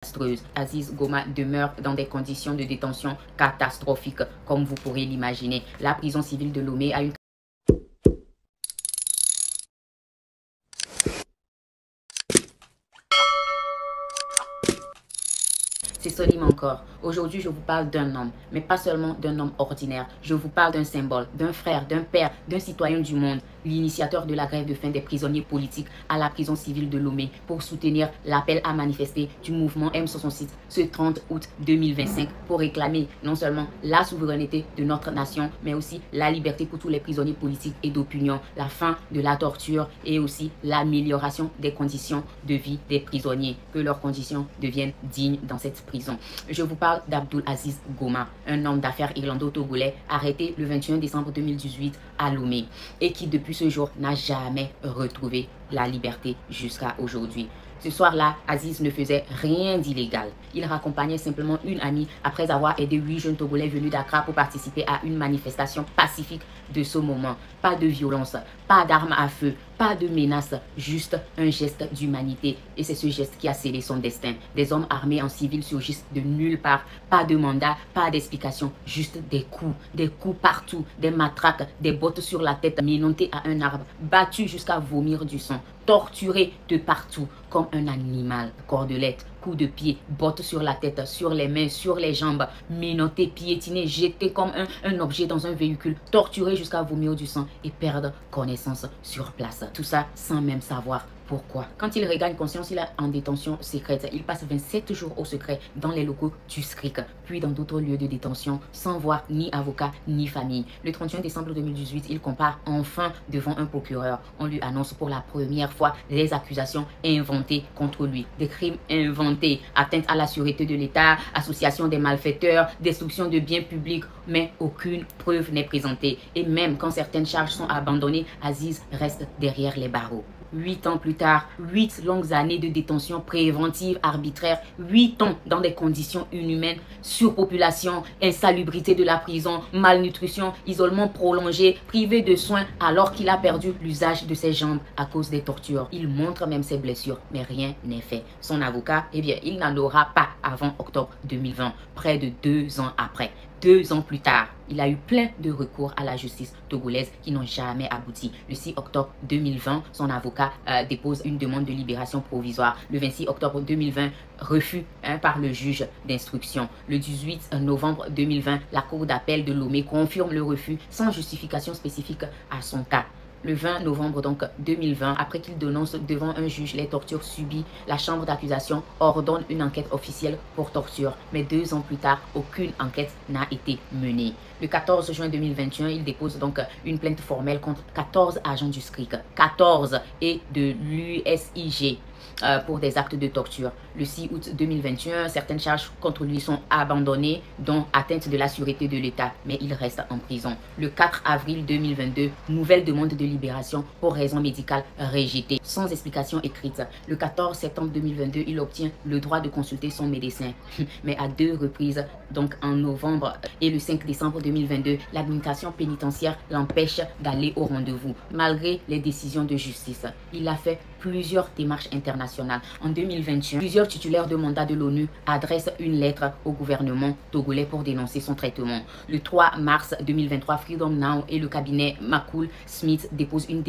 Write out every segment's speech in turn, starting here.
désastreuse. Aziz Goma demeure dans des conditions de détention catastrophiques, comme vous pourrez l'imaginer. La prison civile de Lomé a une C'est Solim encore. Aujourd'hui, je vous parle d'un homme, mais pas seulement d'un homme ordinaire. Je vous parle d'un symbole, d'un frère, d'un père, d'un citoyen du monde, l'initiateur de la grève de faim des prisonniers politiques à la prison civile de Lomé pour soutenir l'appel à manifester du mouvement M66 ce 30 août 2025 pour réclamer non seulement la souveraineté de notre nation, mais aussi la liberté pour tous les prisonniers politiques et d'opinion, la fin de la torture et aussi l'amélioration des conditions de vie des prisonniers, que leurs conditions deviennent dignes dans cette prison. Je vous parle d'Abdoul Aziz Goma, un homme d'affaires irlando-togolais arrêté le 21 décembre 2018 à Lomé et qui depuis ce jour n'a jamais retrouvé la liberté jusqu'à aujourd'hui. Ce soir-là, Aziz ne faisait rien d'illégal. Il raccompagnait simplement une amie après avoir aidé 8 jeunes Togolais venus d'Accra pour participer à une manifestation pacifique de ce moment. Pas de violence, pas d'armes à feu, pas de menaces, juste un geste d'humanité. Et c'est ce geste qui a scellé son destin. Des hommes armés en civil surgissent de nulle part. Pas de mandat, pas d'explication, juste des coups partout, des matraques, des bottes sur la tête, menottés à un arbre, battus jusqu'à vomir du sang, torturés de partout comme un animal. Cordelettes, coups de pied, bottes sur la tête, sur les mains, sur les jambes, menottés, piétinés, jetés comme un objet dans un véhicule, torturés jusqu'à vomir du sang et perdre connaissance sur place. Tout ça sans même savoir pourquoi. Quand il regagne conscience, il est en détention secrète. Il passe 27 jours au secret dans les locaux du SCRIC, puis dans d'autres lieux de détention, sans voir ni avocat ni famille. Le 31 décembre 2018, il compare enfin devant un procureur. On lui annonce pour la première fois les accusations inventées contre lui. Des crimes inventés, atteinte à la sûreté de l'État, association des malfaiteurs, destruction de biens publics, mais aucune preuve n'est présentée. Et même quand certaines charges sont abandonnées, Aziz reste derrière les barreaux. 8 ans plus tard, 8 longues années de détention préventive arbitraire, 8 ans dans des conditions inhumaines, surpopulation, insalubrité de la prison, malnutrition, isolement prolongé, privé de soins alors qu'il a perdu l'usage de ses jambes à cause des tortures. Il montre même ses blessures, mais rien n'est fait. Son avocat, eh bien, il n'en aura pas avant octobre 2020, près de 2 ans après. 2 ans plus tard, il a eu plein de recours à la justice togolaise qui n'ont jamais abouti. Le 6 octobre 2020, son avocat dépose une demande de libération provisoire. Le 26 octobre 2020, refus par le juge d'instruction. Le 18 novembre 2020, la cour d'appel de Lomé confirme le refus sans justification spécifique à son cas. Le 20 novembre donc 2020, après qu'il dénonce devant un juge les tortures subies, la chambre d'accusation ordonne une enquête officielle pour torture. Mais 2 ans plus tard, aucune enquête n'a été menée. Le 14 juin 2021, il dépose donc une plainte formelle contre 14 agents du SCRIC, 14 et de l'USIG. Pour des actes de torture. Le 6 août 2021, certaines charges contre lui sont abandonnées, dont atteinte de la sûreté de l'État, mais il reste en prison. Le 4 avril 2022, nouvelle demande de libération pour raison médicale rejetée, sans explication écrite. Le 14 septembre 2022, il obtient le droit de consulter son médecin, mais à 2 reprises, donc en novembre et le 5 décembre 2022, l'administration pénitentiaire l'empêche d'aller au rendez-vous, malgré les décisions de justice. Il a fait plusieurs démarches internationales. En 2021, plusieurs titulaires de mandat de l'ONU adressent une lettre au gouvernement togolais pour dénoncer son traitement. Le 3 mars 2023, Freedom Now et le cabinet McCool Smith déposent une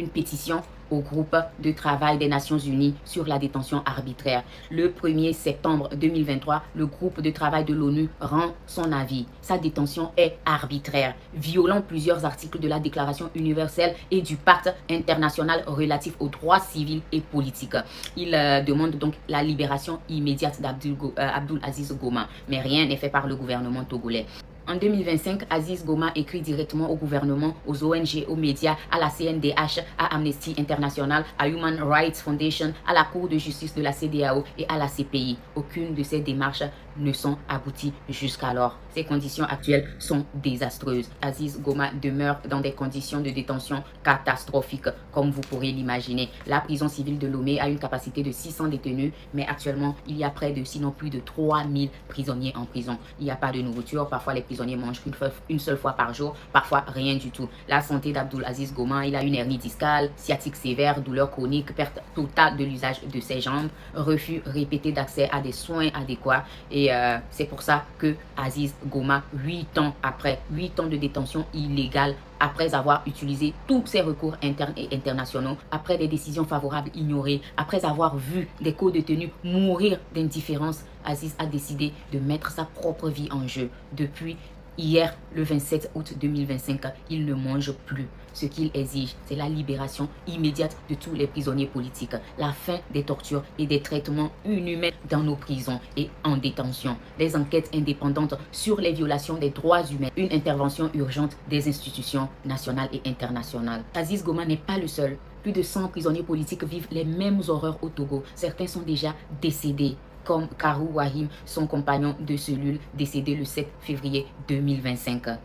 pétition au groupe de travail des Nations Unies sur la détention arbitraire. Le 1er septembre 2023, le groupe de travail de l'ONU rend son avis. Sa détention est arbitraire, violant plusieurs articles de la Déclaration universelle et du Pacte international relatif aux droits civils et politiques. Il demande donc la libération immédiate d'Abdoul Aziz Goma, mais rien n'est fait par le gouvernement togolais. En 2025, Aziz Goma écrit directement au gouvernement, aux ONG, aux médias, à la CNDH, à Amnesty International, à Human Rights Foundation, à la Cour de justice de la CEDEAO et à la CPI. Aucune de ces démarches ne sont abouties jusqu'alors. Ces conditions actuelles sont désastreuses. Aziz Goma demeure dans des conditions de détention catastrophiques, comme vous pourrez l'imaginer. La prison civile de Lomé a une capacité de 600 détenus, mais actuellement, il y a près de, sinon plus de 3000 prisonniers en prison. Il n'y a pas de nourriture, parfois les prisonniers prisonniers mangent une seule fois par jour, parfois rien du tout. La santé d'Abdul Aziz Goma, il a une hernie discale, sciatique sévère, douleur chronique, perte totale de l'usage de ses jambes, refus répété d'accès à des soins adéquats. Et c'est pour ça que Aziz Goma, 8 ans après, 8 ans de détention illégale, après avoir utilisé tous ses recours internes et internationaux, après des décisions favorables ignorées, après avoir vu des co-détenus mourir d'indifférence, Aziz a décidé de mettre sa propre vie en jeu. Depuis hier, le 27 août 2025, il ne mange plus. Ce qu'il exige, c'est la libération immédiate de tous les prisonniers politiques, la fin des tortures et des traitements inhumains dans nos prisons et en détention, des enquêtes indépendantes sur les violations des droits humains, une intervention urgente des institutions nationales et internationales. Aziz Goma n'est pas le seul. Plus de 100 prisonniers politiques vivent les mêmes horreurs au Togo. Certains sont déjà décédés, comme Karou Wahim, son compagnon de cellule, décédé le 7 février 2025.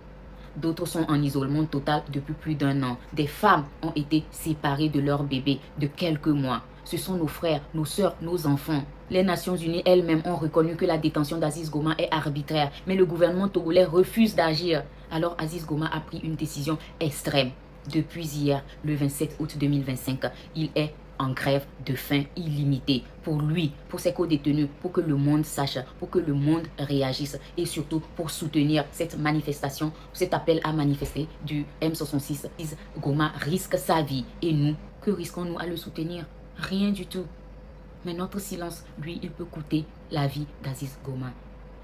D'autres sont en isolement total depuis plus d'1 an. Des femmes ont été séparées de leurs bébés de quelques mois. Ce sont nos frères, nos sœurs, nos enfants. Les Nations Unies elles-mêmes ont reconnu que la détention d'Aziz Goma est arbitraire, mais le gouvernement togolais refuse d'agir. Alors Aziz Goma a pris une décision extrême. Depuis hier, le 27 août 2025, il est en grève de faim illimitée pour lui, pour ses co-détenus, pour que le monde sache, pour que le monde réagisse et surtout pour soutenir cette manifestation, cet appel à manifester du M66. Aziz Goma risque sa vie et nous, que risquons-nous à le soutenir? Rien du tout. Mais notre silence, lui, il peut coûter la vie d'Aziz Goma.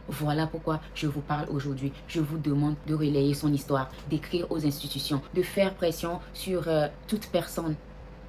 Voilà pourquoi je vous parle aujourd'hui. Je vous demande de relayer son histoire, d'écrire aux institutions, de faire pression sur toute personne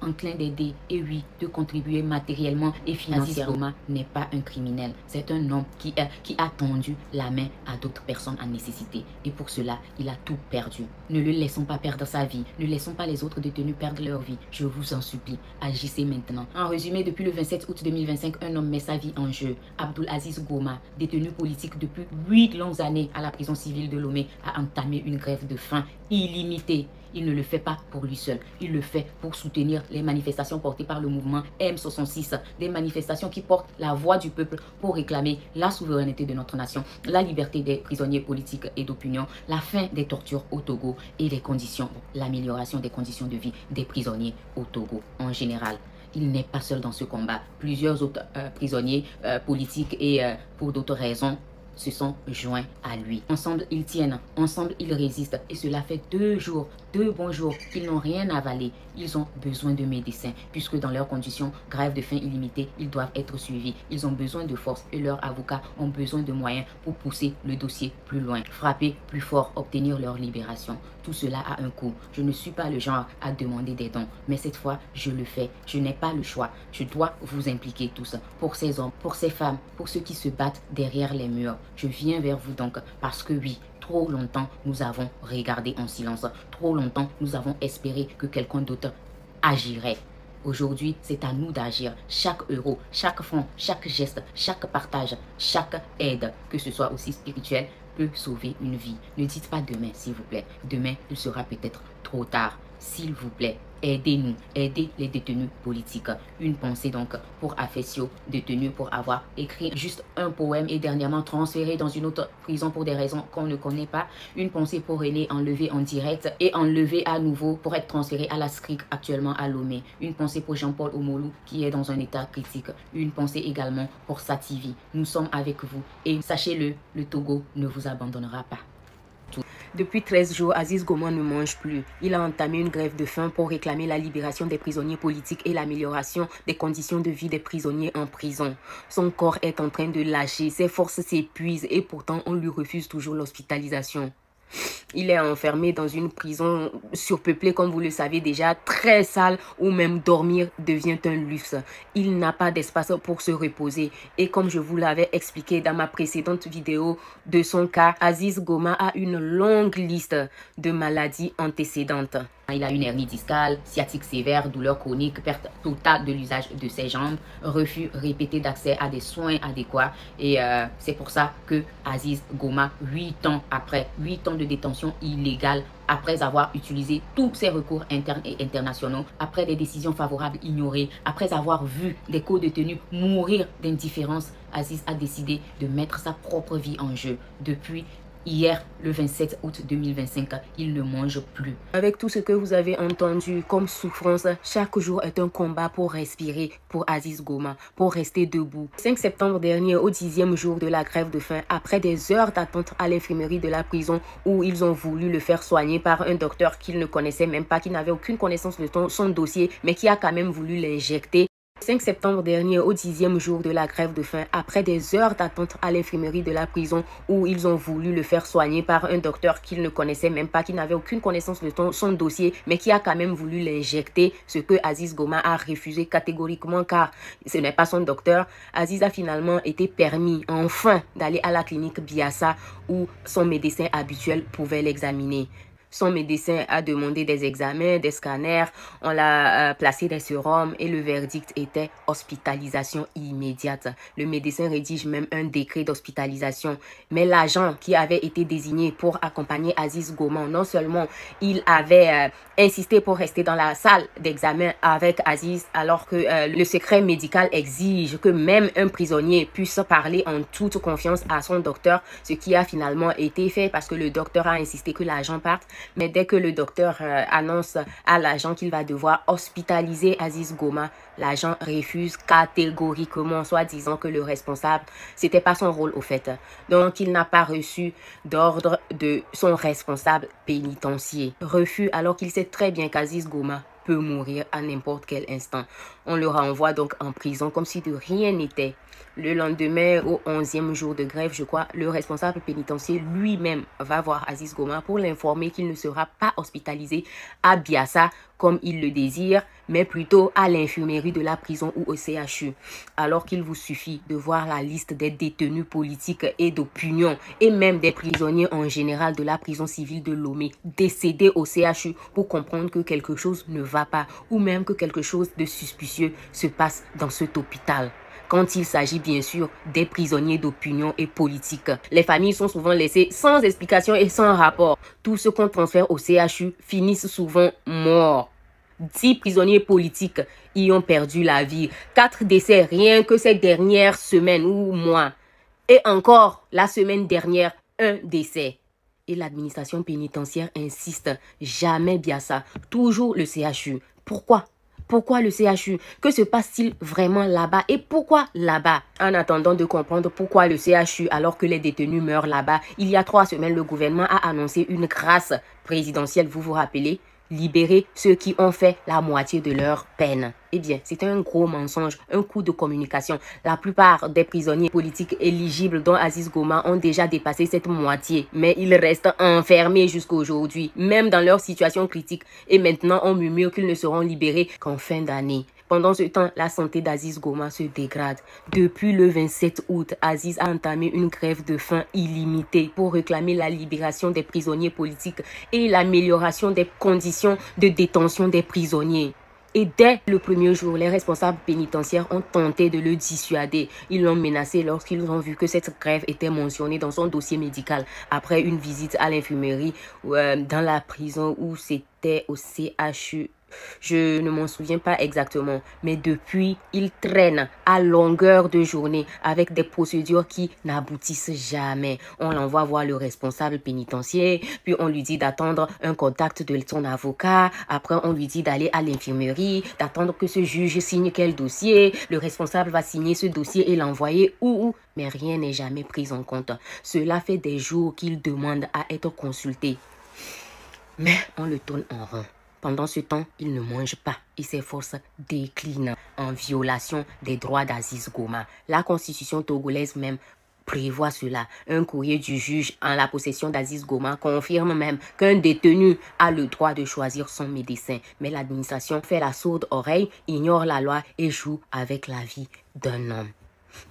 enclin d'aider et oui, de contribuer matériellement et financièrement. Aziz Goma n'est pas un criminel. C'est un homme qui a tendu la main à d'autres personnes en nécessité. Et pour cela, il a tout perdu. Ne le laissons pas perdre sa vie. Ne laissons pas les autres détenus perdre leur vie. Je vous en supplie, agissez maintenant. En résumé, depuis le 27 août 2025, un homme met sa vie en jeu. Abdul Aziz Goma, détenu politique depuis 8 longues années à la prison civile de Lomé, a entamé une grève de faim illimitée. Il ne le fait pas pour lui seul, il le fait pour soutenir les manifestations portées par le mouvement M66, des manifestations qui portent la voix du peuple pour réclamer la souveraineté de notre nation, la liberté des prisonniers politiques et d'opinion, la fin des tortures au Togo et l'amélioration des conditions de vie des prisonniers au Togo en général. Il n'est pas seul dans ce combat. Plusieurs autres prisonniers politiques et pour d'autres raisons se sont joints à lui. Ensemble, ils tiennent, ensemble, ils résistent. Et cela fait 2 jours, 2 bons jours qu'ils n'ont rien avalé. Ils ont besoin de médecins, puisque dans leurs conditions, grève de faim illimitée, ils doivent être suivis. Ils ont besoin de force et leurs avocats ont besoin de moyens pour pousser le dossier plus loin, frapper plus fort, obtenir leur libération. Tout cela a un coût. Je ne suis pas le genre à demander des dons, mais cette fois, je le fais. Je n'ai pas le choix. Je dois vous impliquer tous, pour ces hommes, pour ces femmes, pour ceux qui se battent derrière les murs. Je viens vers vous donc parce que oui, trop longtemps nous avons regardé en silence. Trop longtemps nous avons espéré que quelqu'un d'autre agirait. Aujourd'hui, c'est à nous d'agir. Chaque euro, chaque franc, chaque geste, chaque partage, chaque aide, que ce soit aussi spirituel, peut sauver une vie. Ne dites pas demain, s'il vous plaît. Demain, il sera peut-être trop tard. S'il vous plaît, aidez-nous, aidez les détenus politiques. Une pensée donc pour Afessio, détenu pour avoir écrit juste un poème et dernièrement transféré dans une autre prison pour des raisons qu'on ne connaît pas. Une pensée pour René, enlevé en direct et enlevé à nouveau pour être transféré à la SCRIC actuellement à Lomé. Une pensée pour Jean-Paul Omolou qui est dans un état critique. Une pensée également pour Sativi. Nous sommes avec vous et sachez-le, le Togo ne vous abandonnera pas. Depuis 13 jours, Aziz Goma ne mange plus. Il a entamé une grève de faim pour réclamer la libération des prisonniers politiques et l'amélioration des conditions de vie des prisonniers en prison. Son corps est en train de lâcher, ses forces s'épuisent et pourtant on lui refuse toujours l'hospitalisation. Il est enfermé dans une prison surpeuplée, comme vous le savez déjà, très sale, où même dormir devient un luxe. Il n'a pas d'espace pour se reposer. Et comme je vous l'avais expliqué dans ma précédente vidéo de son cas, Aziz Goma a une longue liste de maladies antécédentes. Il a une hernie discale, sciatique sévère, douleur chronique, perte totale de l'usage de ses jambes, refus répété d'accès à des soins adéquats. Et c'est pour ça que Aziz Goma, 8 ans après, 8 ans de détention illégale, après avoir utilisé tous ses recours internes et internationaux, après des décisions favorables ignorées, après avoir vu des co-détenus mourir d'indifférence, Aziz a décidé de mettre sa propre vie en jeu. Depuis Hier, le 27 août 2025, il ne mange plus. Avec tout ce que vous avez entendu comme souffrance, chaque jour est un combat pour respirer pour Aziz Goma, pour rester debout. Le 5 septembre dernier, au 10e jour de la grève de faim, après des heures d'attente à l'infirmerie de la prison où ils ont voulu le faire soigner par un docteur qu'ils ne connaissaient même pas, qui n'avait aucune connaissance de son dossier, mais qui a quand même voulu l'injecter. Le 5 septembre dernier, au 10e jour de la grève de faim, après des heures d'attente à l'infirmerie de la prison où ils ont voulu le faire soigner par un docteur qu'ils ne connaissaient même pas, qui n'avait aucune connaissance de son dossier, mais qui a quand même voulu l'injecter, ce que Aziz Goma a refusé catégoriquement car ce n'est pas son docteur. Aziz a finalement été permis enfin d'aller à la clinique Biassa où son médecin habituel pouvait l'examiner. Son médecin a demandé des examens, des scanners, on l'a placé des sérums et le verdict était hospitalisation immédiate. Le médecin rédige même un décret d'hospitalisation. Mais l'agent qui avait été désigné pour accompagner Aziz Goma, non seulement il avait insisté pour rester dans la salle d'examen avec Aziz alors que le secret médical exige que même un prisonnier puisse parler en toute confiance à son docteur, ce qui a finalement été fait parce que le docteur a insisté que l'agent parte. Mais dès que le docteur annonce à l'agent qu'il va devoir hospitaliser Aziz Goma, l'agent refuse catégoriquement, soit disant que le responsable, c'était pas son rôle au fait. Donc, il n'a pas reçu d'ordre de son responsable pénitentiaire. Refus alors qu'il sait très bien qu'Aziz Goma peut mourir à n'importe quel instant. On le renvoie donc en prison comme si de rien n'était. Le lendemain, au 11e jour de grève, je crois, le responsable pénitentiaire lui-même va voir Aziz Goma pour l'informer qu'il ne sera pas hospitalisé à Biassa comme il le désire, mais plutôt à l'infirmerie de la prison ou au CHU. Alors qu'il vous suffit de voir la liste des détenus politiques et d'opinion et même des prisonniers en général de la prison civile de Lomé décédés au CHU pour comprendre que quelque chose ne va pas ou même que quelque chose de suspicieux se passe dans cet hôpital. Quand il s'agit bien sûr des prisonniers d'opinion et politique. Les familles sont souvent laissées sans explication et sans rapport. Tous ceux qu'on transfère au CHU finissent souvent morts. 10 prisonniers politiques y ont perdu la vie. 4 décès rien que ces dernières semaines ou mois. Et encore la semaine dernière, un décès. Et l'administration pénitentiaire insiste, jamais Biassa, toujours le CHU. Pourquoi ? Pourquoi le CHU? Que se passe-t-il vraiment là-bas? Et pourquoi là-bas? En attendant de comprendre pourquoi le CHU alors que les détenus meurent là-bas, il y a 3 semaines, le gouvernement a annoncé une grâce présidentielle, vous vous rappelez? Libérer ceux qui ont fait la moitié de leur peine. Eh bien, c'est un gros mensonge, un coup de communication. La plupart des prisonniers politiques éligibles dont Aziz Goma ont déjà dépassé cette moitié. Mais ils restent enfermés jusqu'à aujourd'hui, même dans leur situation critique. Et maintenant, on murmure qu'ils ne seront libérés qu'en fin d'année. Pendant ce temps, la santé d'Aziz Goma se dégrade. Depuis le 27 août, Aziz a entamé une grève de faim illimitée pour réclamer la libération des prisonniers politiques et l'amélioration des conditions de détention des prisonniers. Et dès le premier jour, les responsables pénitentiaires ont tenté de le dissuader. Ils l'ont menacé lorsqu'ils ont vu que cette grève était mentionnée dans son dossier médical après une visite à l'infirmerie dans la prison où c'était au CHU. Je ne m'en souviens pas exactement, mais depuis, il traîne à longueur de journée avec des procédures qui n'aboutissent jamais. On l'envoie voir le responsable pénitentiaire, puis on lui dit d'attendre un contact de son avocat. Après, on lui dit d'aller à l'infirmerie, d'attendre que ce juge signe quel dossier. Le responsable va signer ce dossier et l'envoyer où. Mais rien n'est jamais pris en compte. Cela fait des jours qu'il demande à être consulté. Mais on le tourne en rond. Pendant ce temps, il ne mange pas et ses forces déclinent en violation des droits d'Aziz Goma. La constitution togolaise même prévoit cela. Un courrier du juge en la possession d'Aziz Goma confirme même qu'un détenu a le droit de choisir son médecin. Mais l'administration fait la sourde oreille, ignore la loi et joue avec la vie d'un homme.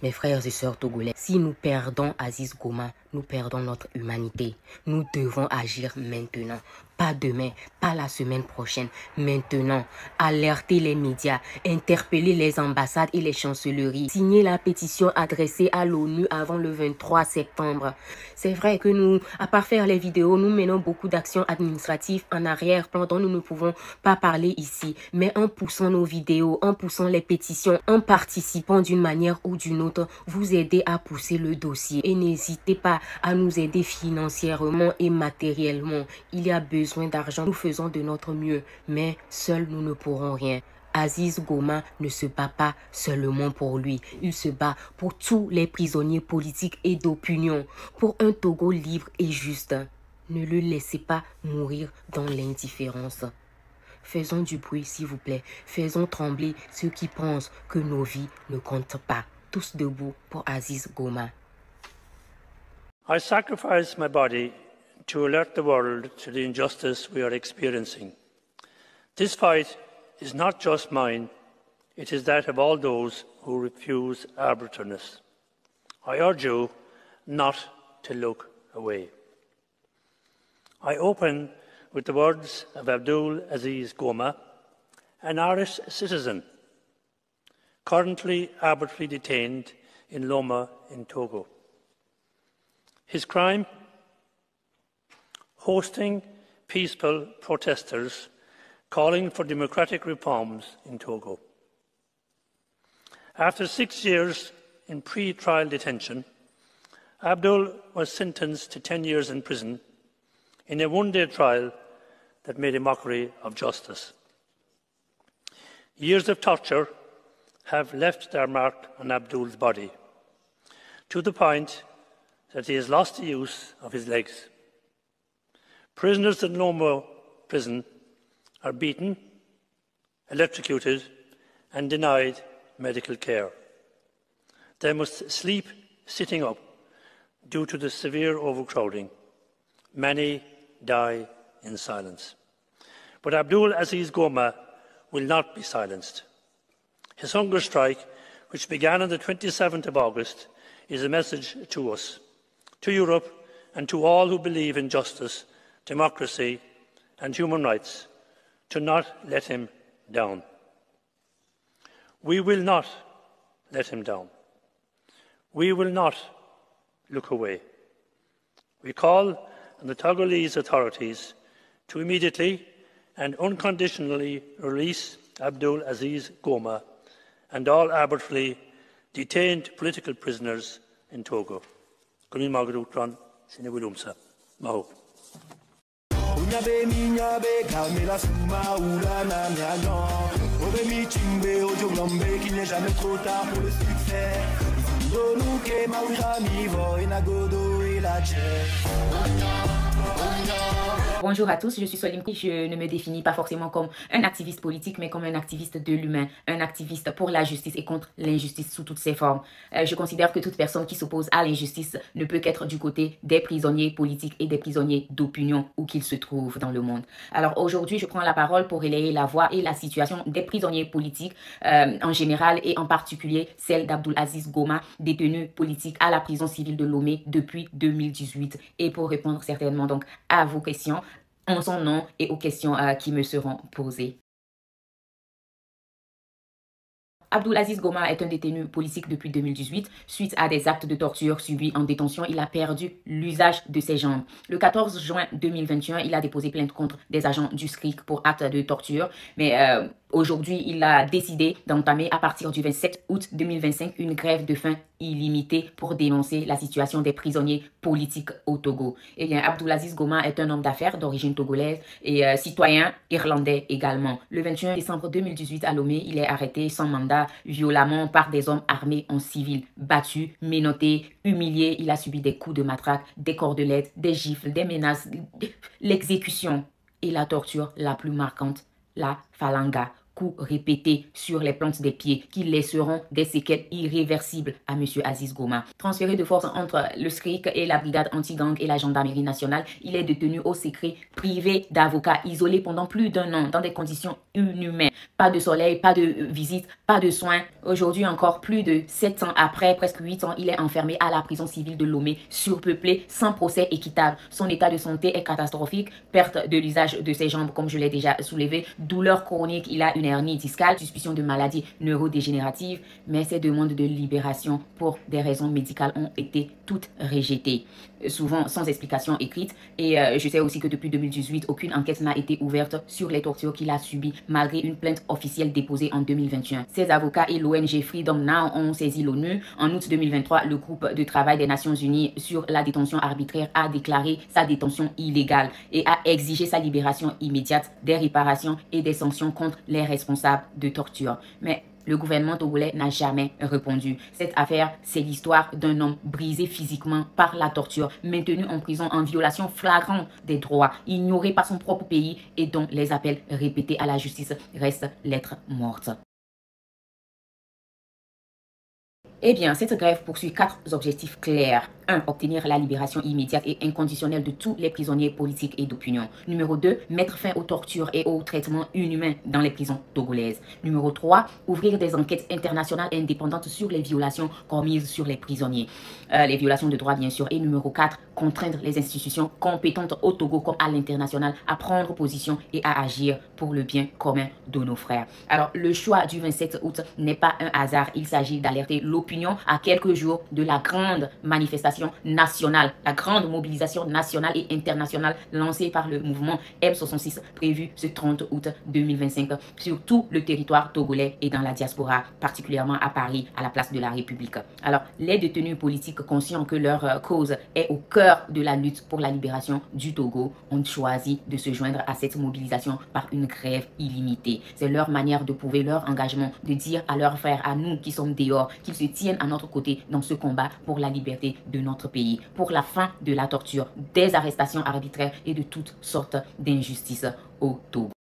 Mes frères et sœurs togolais, si nous perdons Aziz Goma, nous perdons notre humanité. Nous devons agir maintenant. Pas demain, pas la semaine prochaine, maintenant. Alertez les médias, interpellez les ambassades et les chancelleries. Signez la pétition adressée à l'ONU avant le 23 septembre. C'est vrai que nous, à part faire les vidéos, nous menons beaucoup d'actions administratives en arrière-plan dont nous ne pouvons pas parler ici. Mais en poussant nos vidéos, en poussant les pétitions, en participant d'une manière ou d'une autre, vous aidez à pousser le dossier. Et n'hésitez pas à nous aider financièrement et matériellement. Il y a besoin d'argent, nous faisons de notre mieux, mais seuls nous ne pourrons rien. Aziz Goma ne se bat pas seulement pour lui, il se bat pour tous les prisonniers politiques et d'opinion, pour un Togo libre et juste. Ne le laissez pas mourir dans l'indifférence. Faisons du bruit, s'il vous plaît. Faisons trembler ceux qui pensent que nos vies ne comptent pas. Tous debout pour Aziz Goma. I sacrifice my body to alert the world to the injustice we are experiencing. This fight is not just mine, it is that of all those who refuse arbitrariness. I urge you not to look away. I open with the words of Abdul Aziz Goma, an Irish citizen, currently arbitrarily detained in Loma in Togo. His crime? Hosting peaceful protesters calling for democratic reforms in Togo. After 6 years in pre-trial detention, Abdul was sentenced to 10 years in prison in a one-day trial that made a mockery of justice. Years of torture have left their mark on Abdul's body, to the point that he has lost the use of his legs. Prisoners in Loma prison are beaten, electrocuted and denied medical care. They must sleep sitting up due to the severe overcrowding. Many die in silence. But Abdul Aziz Goma will not be silenced. His hunger strike, which began on the 27th of August, is a message to us, to Europe and to all who believe in justice, democracy and human rights, to not let him down. We will not let him down. We will not look away. We call on the Togolese authorities to immediately and unconditionally release Abdul Aziz Goma and all arbitrarily detained political prisoners in Togo. Bonjour à tous, je suis Solim. Je ne me définis pas forcément comme un activiste politique, mais comme un activiste de l'humain, un activiste pour la justice et contre l'injustice sous toutes ses formes. Je considère que toute personne qui s'oppose à l'injustice ne peut qu'être du côté des prisonniers politiques et des prisonniers d'opinion où qu'ils se trouvent dans le monde. Alors aujourd'hui, je prends la parole pour relayer la voix et la situation des prisonniers politiques en général et en particulier celle d'Abdul Aziz Goma, détenu politique à la prison civile de Lomé depuis 2018. Et pour répondre certainement donc à vos questions, en son nom et aux questions qui me seront posées. Abdul Aziz Goma est un détenu politique depuis 2018. Suite à des actes de torture subis en détention, il a perdu l'usage de ses jambes. Le 14 juin 2021, il a déposé plainte contre des agents du SCRIC pour actes de torture. Mais aujourd'hui, il a décidé d'entamer à partir du 27 août 2025 une grève de faim illimitée pour dénoncer la situation des prisonniers politiques au Togo. Eh bien, Abdul Aziz Goma est un homme d'affaires d'origine togolaise et citoyen irlandais également. Le 21 décembre 2018 à Lomé, il est arrêté sans mandat violemment par des hommes armés en civil, battu, menotté, humilié. Il a subi des coups de matraque, des cordelettes, des gifles, des menaces, l'exécution et la torture la plus marquante, la falanga, coups répétés sur les plantes des pieds qui laisseront des séquelles irréversibles à M. Aziz Goma. Transféré de force entre le SCRIC et la brigade anti-gang et la gendarmerie nationale, il est détenu au secret privé d'avocats, isolé pendant plus d'1 an dans des conditions inhumaines. Pas de soleil, pas de visite, pas de soins. Aujourd'hui encore, plus de 7 ans après, presque 8 ans, il est enfermé à la prison civile de Lomé, surpeuplé, sans procès équitable. Son état de santé est catastrophique, perte de l'usage de ses jambes comme je l'ai déjà soulevé, douleur chronique, il a une hernie discale, suspicion de maladie neurodégénérative, mais ses demandes de libération pour des raisons médicales ont été toutes rejetées, souvent sans explication écrite. Et je sais aussi que depuis 2018, aucune enquête n'a été ouverte sur les tortures qu'il a subies malgré une plainte officielle déposée en 2021. Ses avocats et l'ONG Freedom Now ont saisi l'ONU. En août 2023, le groupe de travail des Nations Unies sur la détention arbitraire a déclaré sa détention illégale et a exigé sa libération immédiate, des réparations et des sanctions contre les responsables de torture. Mais le gouvernement togolais n'a jamais répondu. Cette affaire, c'est l'histoire d'un homme brisé physiquement par la torture, maintenu en prison en violation flagrante des droits, ignoré par son propre pays et dont les appels répétés à la justice restent lettre morte. Eh bien, cette grève poursuit 4 objectifs clairs. 1. Obtenir la libération immédiate et inconditionnelle de tous les prisonniers politiques et d'opinion. Numéro 2. Mettre fin aux tortures et aux traitements inhumains dans les prisons togolaises. Numéro 3. Ouvrir des enquêtes internationales indépendantes sur les violations commises sur les prisonniers. Les violations de droits, bien sûr. Et numéro 4. Contraindre les institutions compétentes au Togo comme à l'international à prendre position et à agir pour le bien commun de nos frères. Alors, le choix du 27 août n'est pas un hasard. Il s'agit d'alerter l'opinion à quelques jours de la grande manifestation nationale, la grande mobilisation nationale et internationale lancée par le mouvement M66 prévue ce 30 août 2025 sur tout le territoire togolais et dans la diaspora, particulièrement à Paris, à la place de la République. Alors, les détenus politiques conscients que leur cause est au cœur de la lutte pour la libération du Togo ont choisi de se joindre à cette mobilisation par une grève illimitée. C'est leur manière de prouver leur engagement, de dire à leurs frères, à nous qui sommes dehors, qu'ils se tiennent à notre côté dans ce combat pour la liberté de notre pays, pour la fin de la torture, des arrestations arbitraires et de toutes sortes d'injustices au Togo.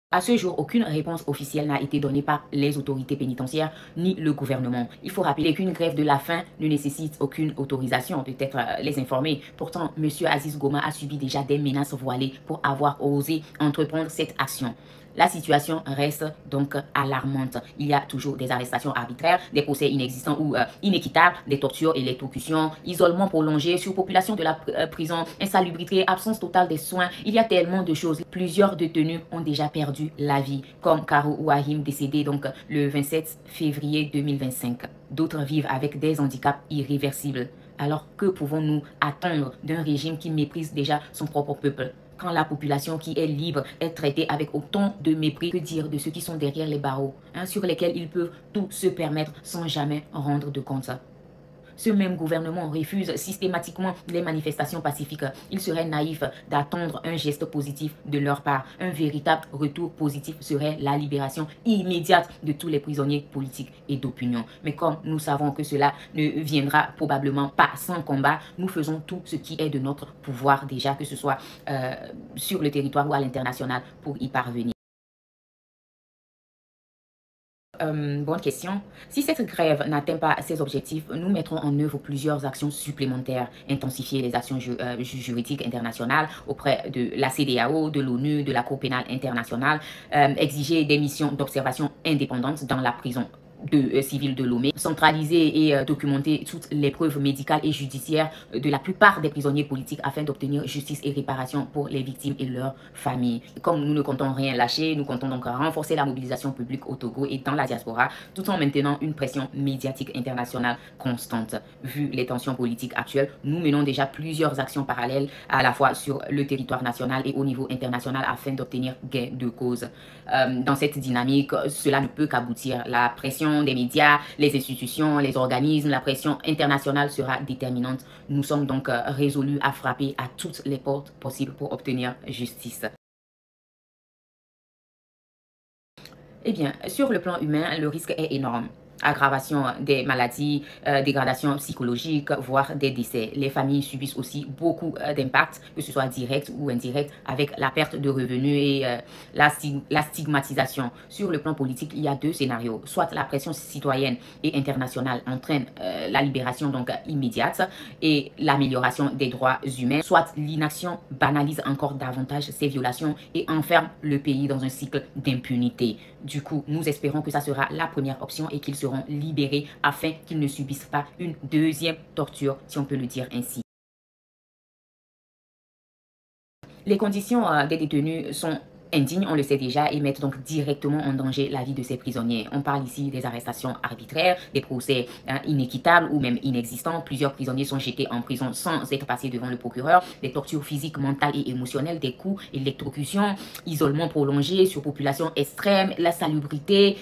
À ce jour, aucune réponse officielle n'a été donnée par les autorités pénitentiaires ni le gouvernement. Il faut rappeler qu'une grève de la faim ne nécessite aucune autorisation, peut-être les informer. Pourtant, M. Aziz Goma a subi déjà des menaces voilées pour avoir osé entreprendre cette action. La situation reste donc alarmante. Il y a toujours des arrestations arbitraires, des procès inexistants ou inéquitables, des tortures et électrocutions, isolement prolongé, surpopulation de la prison, insalubrité, absence totale des soins. Il y a tellement de choses. Plusieurs détenus ont déjà perdu la vie, comme Karo Ouahim décédé donc le 27 février 2025. D'autres vivent avec des handicaps irréversibles. Alors que pouvons-nous attendre d'un régime qui méprise déjà son propre peuple? Quand la population qui est libre est traitée avec autant de mépris, que dire de ceux qui sont derrière les barreaux, sur lesquels ils peuvent tout se permettre sans jamais rendre de compte? Ce même gouvernement refuse systématiquement les manifestations pacifiques. Il serait naïf d'attendre un geste positif de leur part. Un véritable retour positif serait la libération immédiate de tous les prisonniers politiques et d'opinion. Mais comme nous savons que cela ne viendra probablement pas sans combat, nous faisons tout ce qui est de notre pouvoir déjà, que ce soit sur le territoire ou à l'international, pour y parvenir. Bonne question. Si cette grève n'atteint pas ses objectifs, nous mettrons en œuvre plusieurs actions supplémentaires. Intensifier les actions juridiques internationales auprès de la CEDEAO, de l'ONU, de la Cour pénale internationale, exiger des missions d'observation indépendantes dans la prison civile de Lomé, centraliser et documenter toutes les preuves médicales et judiciaires de la plupart des prisonniers politiques afin d'obtenir justice et réparation pour les victimes et leurs familles. Comme nous ne comptons rien lâcher, nous comptons donc renforcer la mobilisation publique au Togo et dans la diaspora, tout en maintenant une pression médiatique internationale constante. Vu les tensions politiques actuelles, nous menons déjà plusieurs actions parallèles à la fois sur le territoire national et au niveau international afin d'obtenir gain de cause. Dans cette dynamique, cela ne peut qu'aboutir. La pression des médias, les institutions, les organismes, la pression internationale sera déterminante. Nous sommes donc résolus à frapper à toutes les portes possibles pour obtenir justice. Eh bien, sur le plan humain, le risque est énorme. aggravation des maladies, dégradation psychologique, voire des décès. Les familles subissent aussi beaucoup d'impacts, que ce soit direct ou indirect, avec la perte de revenus et la stigmatisation. Sur le plan politique, il y a deux scénarios. Soit la pression citoyenne et internationale entraîne la libération donc immédiate et l'amélioration des droits humains, soit l'inaction banalise encore davantage ces violations et enferme le pays dans un cycle d'impunité. Du coup, nous espérons que ça sera la première option et qu'ils seront libérés afin qu'ils ne subissent pas une deuxième torture, si on peut le dire ainsi. Les conditions des détenus sont indignes, on le sait déjà, et mettent donc directement en danger la vie de ces prisonniers. On parle ici des arrestations arbitraires, des procès inéquitables ou même inexistants. Plusieurs prisonniers sont jetés en prison sans être passés devant le procureur. Des tortures physiques, mentales et émotionnelles, des coups, électrocution, isolement prolongé, surpopulation extrême, la salubrité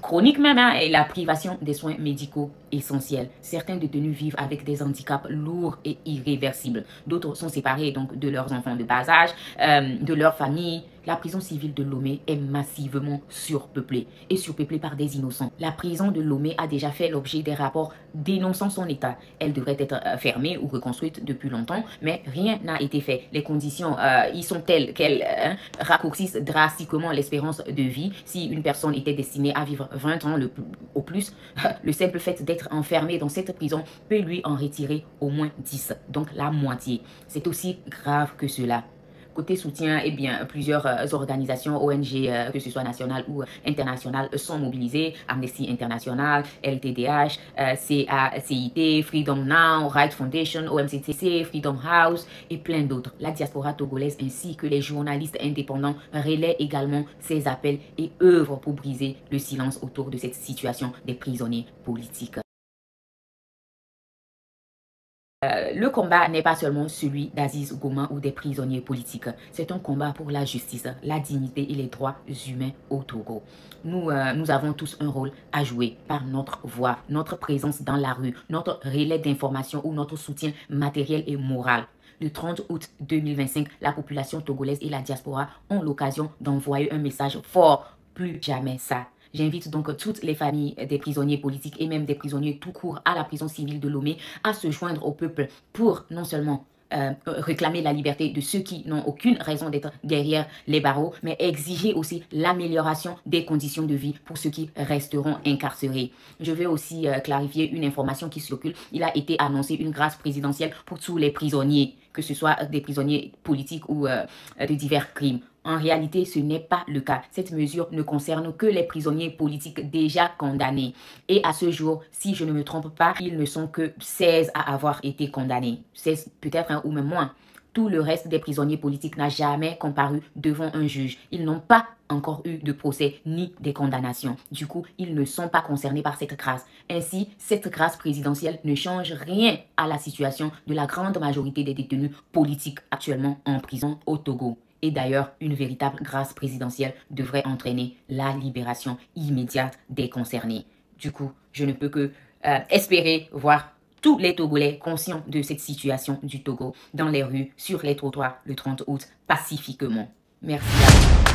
chronique même, et la privation des soins médicaux essentiels. Certains détenus vivent avec des handicaps lourds et irréversibles. D'autres sont séparés donc de leurs enfants de bas âge, de leur famille. La prison civile de Lomé est massivement surpeuplée et surpeuplée par des innocents. La prison de Lomé a déjà fait l'objet des rapports dénonçant son état. Elle devrait être fermée ou reconstruite depuis longtemps, mais rien n'a été fait. Les conditions y sont telles qu'elles raccourcissent drastiquement l'espérance de vie. Si une personne était destinée à vivre 20 ans au plus, le simple fait d'être enfermé dans cette prison peut lui en retirer au moins 10, donc la moitié. C'est aussi grave que cela. Côté soutien, eh bien, plusieurs organisations, ONG, que ce soit nationales ou internationales, sont mobilisées. Amnesty International, LTDH, CIT, Freedom Now, Right Foundation, OMCTC, Freedom House et plein d'autres. La diaspora togolaise ainsi que les journalistes indépendants relaient également ces appels et œuvrent pour briser le silence autour de cette situation des prisonniers politiques. Le combat n'est pas seulement celui d'Aziz Goma ou des prisonniers politiques. C'est un combat pour la justice, la dignité et les droits humains au Togo. Nous avons tous un rôle à jouer par notre voix, notre présence dans la rue, notre relais d'information ou notre soutien matériel et moral. Le 30 août 2025, la population togolaise et la diaspora ont l'occasion d'envoyer un message fort. Plus jamais ça. J'invite donc toutes les familles des prisonniers politiques et même des prisonniers tout court à la prison civile de Lomé à se joindre au peuple pour non seulement réclamer la liberté de ceux qui n'ont aucune raison d'être derrière les barreaux, mais exiger aussi l'amélioration des conditions de vie pour ceux qui resteront incarcérés. Je veux aussi clarifier une information qui circule. Il a été annoncé une grâce présidentielle pour tous les prisonniers, que ce soit des prisonniers politiques ou de divers crimes. En réalité, ce n'est pas le cas. Cette mesure ne concerne que les prisonniers politiques déjà condamnés. Et à ce jour, si je ne me trompe pas, ils ne sont que 16 à avoir été condamnés. 16 peut-être ou même moins. Tout le reste des prisonniers politiques n'a jamais comparu devant un juge. Ils n'ont pas encore eu de procès ni des condamnations. Du coup, ils ne sont pas concernés par cette grâce. Ainsi, cette grâce présidentielle ne change rien à la situation de la grande majorité des détenus politiques actuellement en prison au Togo. Et d'ailleurs, une véritable grâce présidentielle devrait entraîner la libération immédiate des concernés. Du coup, je ne peux que espérer voir tous les Togolais conscients de cette situation du Togo dans les rues, sur les trottoirs le 30 août, pacifiquement. Merci à vous.